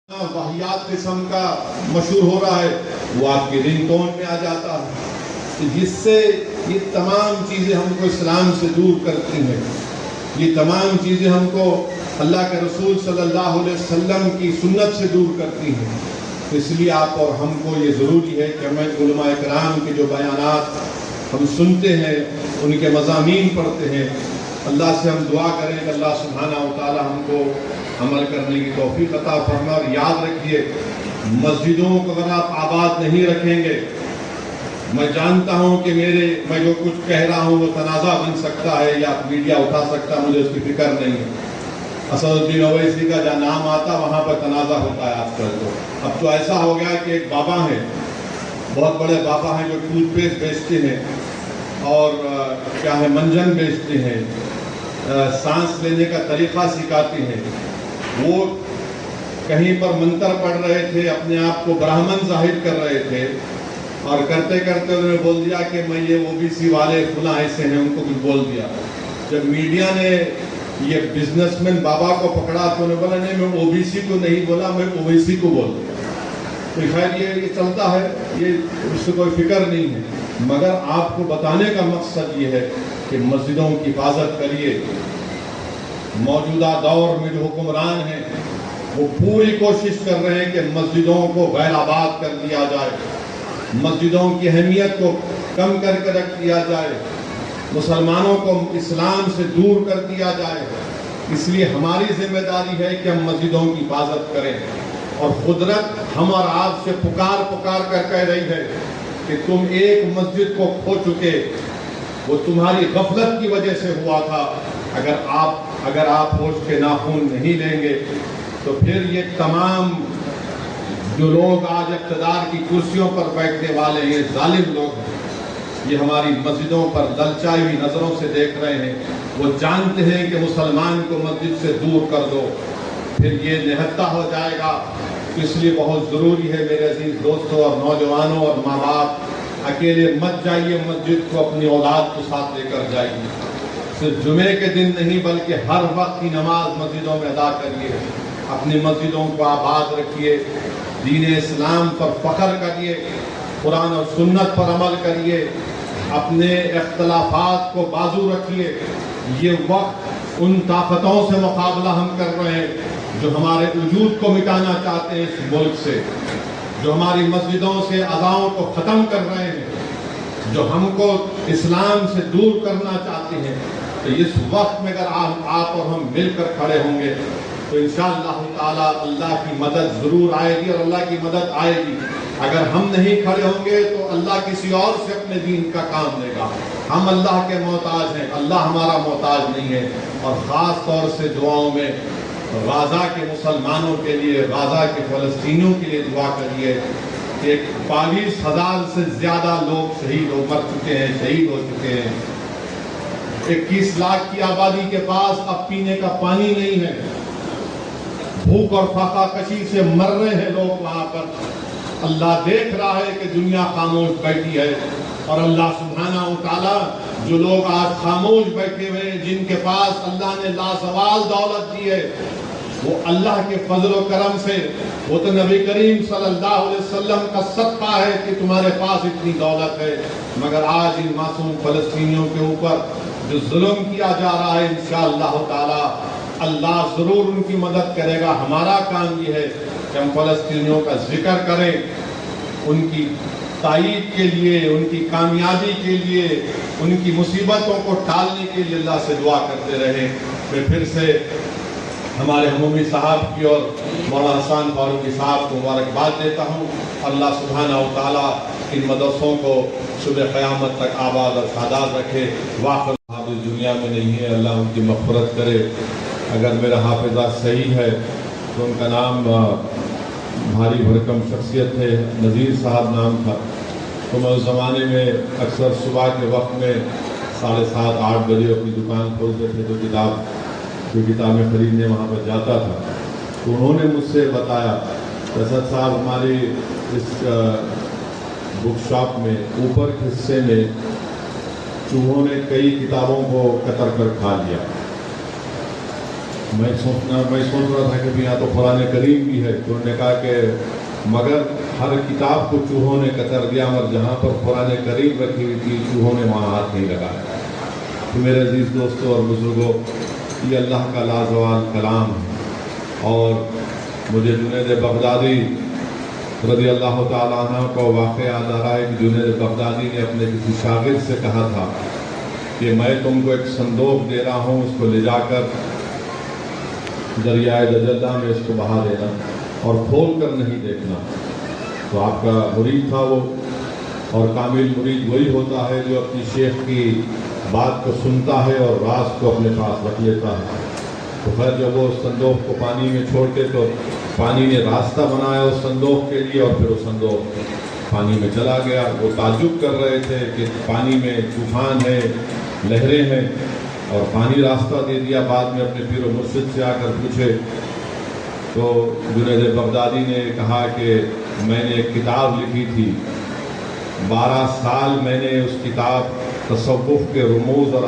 واحیات قسم کا مشہور ہو رہا ہے وہ آپ کی رنگ ٹون میں آ جاتا ہے، جس سے یہ تمام چیزیں ہم کو اسلام سے دور کرتی ہیں، یہ تمام چیزیں ہم کو اللہ کے رسول صلی اللہ علیہ وسلم کی سنت سے دور کرتی ہیں۔ اس لیے آپ اور ہم کو یہ ضروری ہے کہ ہمیں علماء کرام کے جو بیانات ہم سنتے ہیں، ان کے مضامین پڑھتے ہیں، اللہ سے ہم دعا کریں کہ اللہ سبحانہ و تعالی ہم کو عمل کرنے کی توفیق عطا فرمائے۔ اور یاد رکھیے، مسجدوں کو اگر آپ آباد نہیں رکھیں گے، میں جانتا ہوں کہ میں جو کچھ کہہ رہا ہوں وہ تنازع بن سکتا ہے یا میڈیا اٹھا سکتا ہے، مجھے اس کی فکر نہیں ہے۔ اسد الدین اویسی کا جہاں نام آتا وہاں پر تنازع ہوتا ہے آج کل۔ تو اب تو ایسا ہو گیا کہ ایک بابا ہیں، بہت بڑے بابا ہیں، جو ٹوتھ پیسٹ بیچتے ہیں اور کیا ہے منجن بیچتے ہیں، سانس لینے کا طریقہ سکھاتے ہیں۔ وہ کہیں پر منتر پڑھ رہے تھے، اپنے آپ کو برہمن ظاہر کر رہے تھے، اور کرتے کرتے انہوں نے بول دیا کہ میں یہ OBC والے فلاں ایسے ہیں، ان کو کچھ بول دیا۔ جب میڈیا نے یہ بزنس مین بابا کو پکڑا تو انہوں نے بولا نہیں، میں OBC کو نہیں بولا، میں OBC کو بول دیا۔ تو خیر یہ چلتا ہے، یہ اس سے کوئی فکر نہیں ہے، مگر آپ کو بتانے کا مقصد یہ ہے کہ مسجدوں کی حفاظت کریے۔ موجودہ دور میں جو حکمران ہیں وہ پوری کوشش کر رہے ہیں کہ مسجدوں کو غیر آباد کر دیا جائے، مسجدوں کی اہمیت کو کم کر کے رکھ دیا جائے، مسلمانوں کو اسلام سے دور کر دیا جائے۔ اس لیے ہماری ذمہ داری ہے کہ ہم مسجدوں کی حفاظت کریں، اور قدرت ہم اور آپ سے پکار کر کہہ رہی ہے کہ تم ایک مسجد کو کھو چکے، وہ تمہاری غفلت کی وجہ سے ہوا تھا۔ اگر آپ ہوش کے ناخن نہیں لیں گے تو پھر یہ تمام جو لوگ آج اقتدار کی کرسیوں پر بیٹھنے والے ہیں، ظالم لوگ ہیں، یہ ہماری مسجدوں پر للچائی ہوئی نظروں سے دیکھ رہے ہیں۔ وہ جانتے ہیں کہ مسلمان کو مسجد سے دور کر دو پھر یہ نہتا ہو جائے گا۔ اس لیے بہت ضروری ہے میرے عزیز دوستوں اور نوجوانوں اور ماں باپ، اکیلے مت جائیے مسجد کو، اپنی اولاد کو ساتھ لے کر جائیے۔ صرف جمعے کے دن نہیں بلکہ ہر وقت کی نماز مسجدوں میں ادا کریے، اپنی مسجدوں کو آباد رکھیے، دین اسلام پر فخر کریے، قرآن اور سنت پر عمل کریے، اپنے اختلافات کو بازو رکھیے۔ یہ وقت ان طاقتوں سے مقابلہ ہم کر رہے ہیں جو ہمارے وجود کو مٹانا چاہتے ہیں اس ملک سے، جو ہماری مسجدوں سے اذاؤں کو ختم کر رہے ہیں، جو ہم کو اسلام سے دور کرنا چاہتے ہیں۔ تو اس وقت میں اگر آپ اور ہم مل کر کھڑے ہوں گے تو انشاءاللہ تعالی اللہ کی مدد ضرور آئے گی، اور اللہ کی مدد آئے گی۔ اگر ہم نہیں کھڑے ہوں گے تو اللہ کسی اور سے اپنے دین کا کام لے گا۔ ہم اللہ کے محتاج ہیں، اللہ ہمارا محتاج نہیں ہے۔ اور خاص طور سے دعاؤں میں غزہ کے مسلمانوں کے لیے، غزہ کے فلسطینیوں کے لیے دعا کریے کہ 22,000 سے زیادہ لوگ مر چکے ہیں، شہید ہو چکے ہیں۔ 21 لاکھ کی آبادی کے پاس اب پینے کا پانی نہیں ہے، بھوک اور فاقہ کشی سے مر رہے ہیں لوگ وہاں پر۔ اللہ دیکھ رہا ہے کہ دنیا خاموش بیٹھی ہے، اور اللہ سبحانہ و تعالی جو لوگ آج خاموش بیٹھے ہوئے ہیں، جن کے پاس اللہ نے لازوال دولت دی ہے، وہ اللہ کے فضل و کرم سے، وہ تو نبی کریم صلی اللہ علیہ وسلم کا صدقہ ہے کہ تمہارے پاس اتنی دولت ہے۔ مگر آج ان معصوم فلسطینیوں کے اوپر جو ظلم کیا جا رہا ہے، انشاءاللہ تعالی اللہ ضرور ان کی مدد کرے گا۔ ہمارا کام یہ ہے کہ ہم فلسطینیوں کا ذکر کریں، ان کی تائید کے لیے، ان کی کامیابی کے لیے، ان کی مصیبتوں کو ٹالنے کے لیے اللہ سے دعا کرتے رہیں۔ میں پھر سے ہمارے عمومی صاحب کی اور مولانا حسان فاروقی صاحب کو مبارکباد دیتا ہوں۔ اللہ سبحانہ و تعالیٰ ان مدرسوں کو صبح قیامت تک آباد اور شاداب رکھے۔ واقع حافظ دنیا میں نہیں ہے، اللہ ان کی مغفرت کرے۔ اگر میرا حافظہ صحیح ہے تو ان کا نام بھاری بھرکم شخصیت ہے، نذیر صاحب نام تھا۔ تو میں اس زمانے میں اکثر صبح کے وقت میں 7:30 8 بجے اپنی دکان کھولتے تھے تو کتابیں خریدنے وہاں پر جاتا تھا۔ تو انہوں نے مجھ سے بتایا اسد صاحب ہماری اس بک شاپ میں اوپر کے حصے میں چوہوں نے کئی کتابوں کو قطر کر کھا لیا۔ میں سوچ رہا تھا کہ یہاں تو قرآن کریم بھی ہے، تو انہوں نے کہا کہ مگر ہر کتاب کو چوہوں نے کتر دیا، مگر جہاں پر قرآن کریم رکھی ہوئی تھی چوہوں نے وہاں ہاتھ نہیں لگایا۔ تو میرے عزیز دوستوں اور بزرگوں، یہ اللہ کا لازوال کلام ہے، اور مجھے جنید بغدادی رضی اللہ تعالیٰ عنہ کو واقعہ یاد آ رہا ہے کہ جنید بغدادی نے اپنے کسی شاگرد سے کہا تھا کہ میں تم کو ایک صندوق دے رہا ہوں، اس کو لے جا کر دریائے دجلہ میں اس کو بہا دینا اور کھول کر نہیں دیکھنا۔ تو آپ کا مرید تھا وہ، اور کامل مرید وہی ہوتا ہے جو اپنی شیخ کی بات کو سنتا ہے اور راز کو اپنے پاس رکھ لیتا ہے۔ تو خیر جب وہ اس صندوق کو پانی میں چھوڑ کے، تو پانی نے راستہ بنایا اس صندوق کے لیے، اور پھر وہ صندوق پانی میں چلا گیا۔ وہ تعجب کر رہے تھے کہ پانی میں طوفان ہے، لہریں ہیں، اور پانی راستہ دے دیا۔ بعد میں اپنے پیر و مرشد سے آ کر پوچھے تو جنید بغدادی نے کہا کہ میں نے ایک کتاب لکھی تھی، 12 سال میں نے اس کتاب تصوف کے رموز اور